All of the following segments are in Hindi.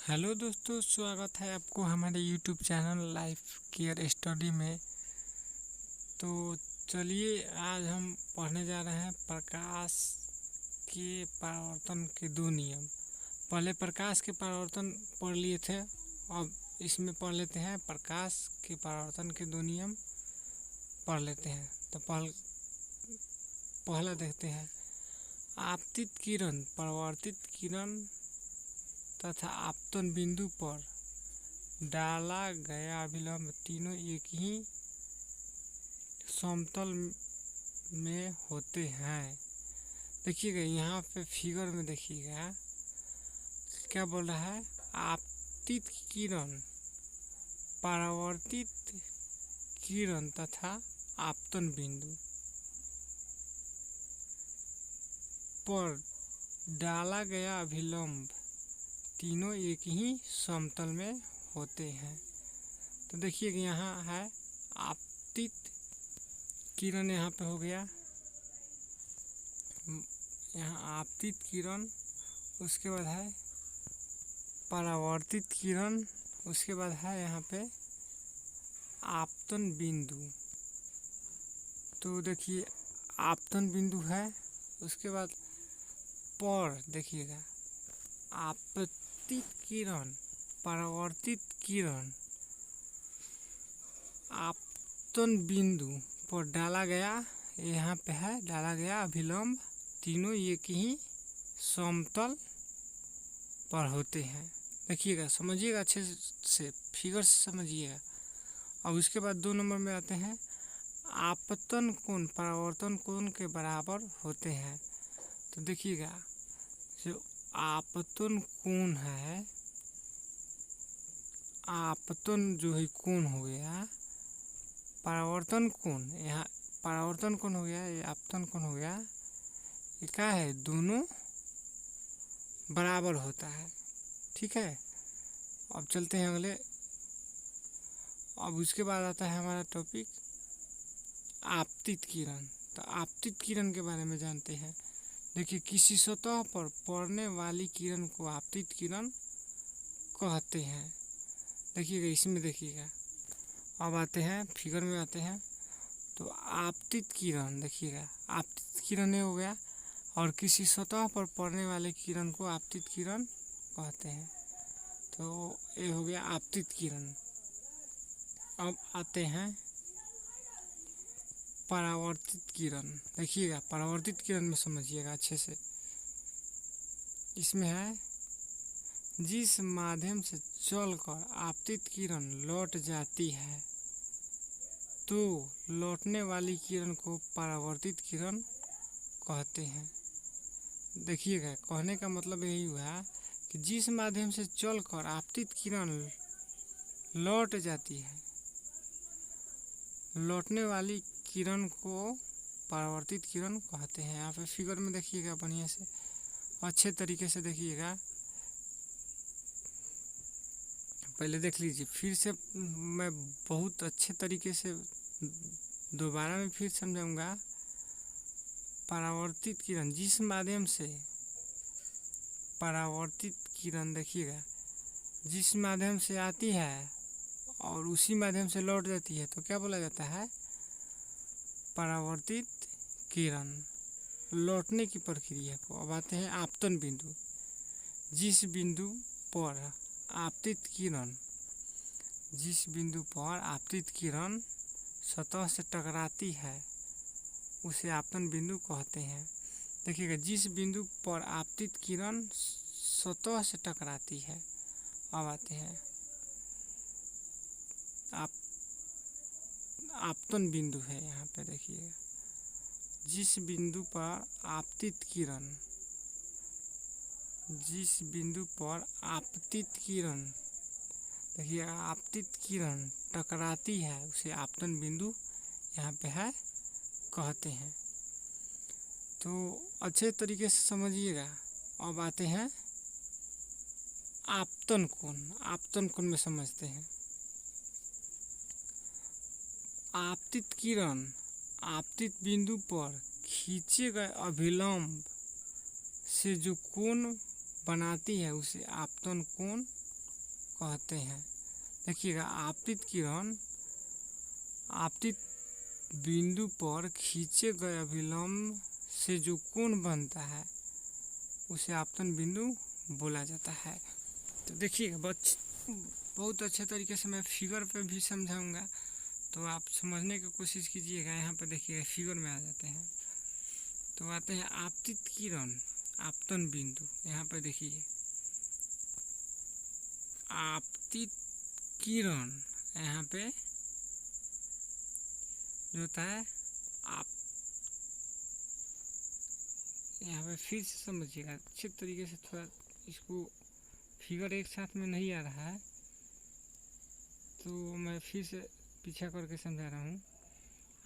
हेलो दोस्तों, स्वागत है आपको हमारे YouTube channel life care study में। तो चलिए आज हम पढ़ने जा रहे हैं प्रकाश के परावर्तन के दो नियम। पहले प्रकाश के परावर्तन पढ़ लिए थे, अब इसमें पढ़ लेते हैं प्रकाश के परावर्तन के दो नियम पढ़ लेते हैं। तो पहला देखते हैं, आपतित किरण, परावर्तित किरण तथा आपतन बिंदु पर डाला गया अभिलंब तीनों एक ही समतल में होते हैं। देखिएगा यहाँ पे फिगर में, देखिएगा क्या बोल रहा है, आपतित किरण, परावर्तित किरण तथा आपतन बिंदु पर डाला गया अभिलंब तीनों एक ही समतल में होते हैं। तो देखिए कि यहाँ है आपतित किरण, यहाँ पे हो गया, यहाँ आपतित किरण, उसके बाद है परावर्तित किरण, उसके बाद है यहाँ पे आपतन बिंदु। तो देखिए आपतन बिंदु है, उसके बाद पर देखिएगा आपतित किरण, परावर्तित किरण, आपतन बिंदु पर डाला गया, यहाँ पे है डाला गया अभिलंब तीनों एक ही समतल पर होते हैं। देखिएगा, समझिएगा अच्छे से, फिगर से समझिएगा। अब उसके बाद 2 नंबर में आते हैं, आपतन कोण परावर्तन कोण के बराबर होते हैं। तो देखिएगा जो आपतन कोण है, आपतन जो है कोण हो गया, परावर्तन कोण, यहाँ परावर्तन कोण हो गया, ये आपतन कोण हो गया, ये क्या है, दोनों बराबर होता है। ठीक है, अब चलते हैं अगले। अब उसके बाद आता है हमारा टॉपिक आपतित किरण। तो आपतित किरण के बारे में जानते हैं। देखिए, किसी सतह पर पड़ने वाली किरण को आपतित किरण कहते हैं। देखिएगा इसमें, देखिएगा अब आते हैं फिगर में आते हैं। तो आपतित किरण, देखिएगा आपतित किरण ये हो गया, और किसी सतह पर पड़ने वाले किरण को आपतित किरण कहते हैं। तो ये हो गया आपतित किरण। अब आते हैं परावर्तित किरण। देखिएगा परावर्तित किरण में समझिएगा अच्छे से। इसमें है, जिस माध्यम से चलकर आपतित किरण लौट जाती है तो लौटने वाली किरण को परावर्तित किरण कहते हैं। देखिएगा, कहने का मतलब यही हुआ कि जिस माध्यम से चलकर आपतित किरण लौट जाती है, लौटने वाली किरण को परावर्तित किरण कहते हैं। यहाँ पे फिगर में देखिएगा, बढ़िया से अच्छे तरीके से देखिएगा, पहले देख लीजिए, फिर से मैं बहुत अच्छे तरीके से दोबारा में फिर समझाऊंगा। परावर्तित किरण, जिस माध्यम से परावर्तित किरण, देखिएगा जिस माध्यम से आती है और उसी माध्यम से लौट जाती है तो क्या बोला जाता है, परावर्तित किरण, लौटने की प्रक्रिया को। अब आते हैं आपतन बिंदु। जिस बिंदु पर आपतित किरण, जिस बिंदु पर आपतित किरण सतह से टकराती है उसे आपतन बिंदु कहते हैं। देखिएगा, जिस बिंदु पर आपतित किरण सतह से टकराती है। अब आते हैं आपतन बिंदु है, यहाँ पे देखिएगा, जिस बिंदु पर आपतित किरण, जिस बिंदु पर आपतित किरण, देखिए आपतित किरण टकराती है उसे आपतन बिंदु यहाँ पे है कहते हैं। तो अच्छे तरीके से समझिएगा। अब आते हैं आपतन कोण। आपतन कोण में समझते हैं, आपतित किरण आपतित बिंदु पर खींचे गए अभिलंब से जो कोण बनाती है उसे आपतन कोण कहते हैं। देखिएगा, आपतित बिंदु पर खींचे गए अभिलंब से जो कोण बनता है उसे आपतन बिंदु बोला जाता है। तो देखिएगा, बहुत अच्छे तरीके से मैं फिगर पे भी समझाऊंगा, तो आप समझने की कोशिश कीजिएगा। यहाँ पे देखिएगा, फिगर में आ जाते हैं। तो आते हैं आपतित किरण, आपतन बिंदु। यहाँ पे देखिए, आपतित किरण यहाँ पे जो होता है आप, यहाँ पे फिर से समझिएगा अच्छे तरीके से। थोड़ा इसको फिगर एक साथ में नहीं आ रहा है, तो मैं फिर से पीछा करके समझा रहा हूँ।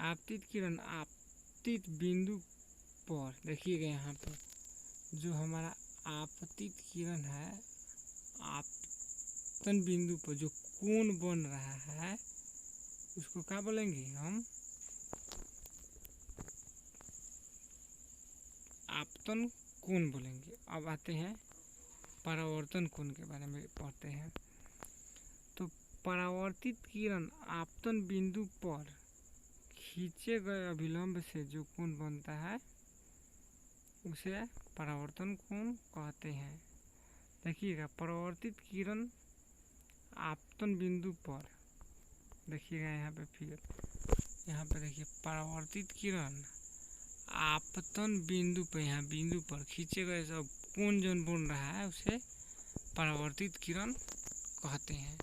आपतित किरण आपतित बिंदु पर देखिएगा, यहाँ पर जो हमारा आपतित किरण है, आपतन बिंदु पर जो कोण बन रहा है उसको क्या बोलेंगे हम? आपतन कोण बोलेंगे। अब आते हैं परावर्तन कोण के बारे में पढ़ते हैं। तो परावर्तित किरण आपतन बिंदु पर खींचे गए अभिलंब से जो कोण बनता है उसे परावर्तन कोण कहते हैं। देखिएगा, परावर्तित किरण आपतन बिंदु पर, देखिएगा यहाँ पे फिर यहाँ पे देखिए, परावर्तित किरण आपतन बिंदु पर, यहाँ बिंदु पर खींचे गए सब कोण जो बन रहा है उसे परावर्तित किरण कहते हैं।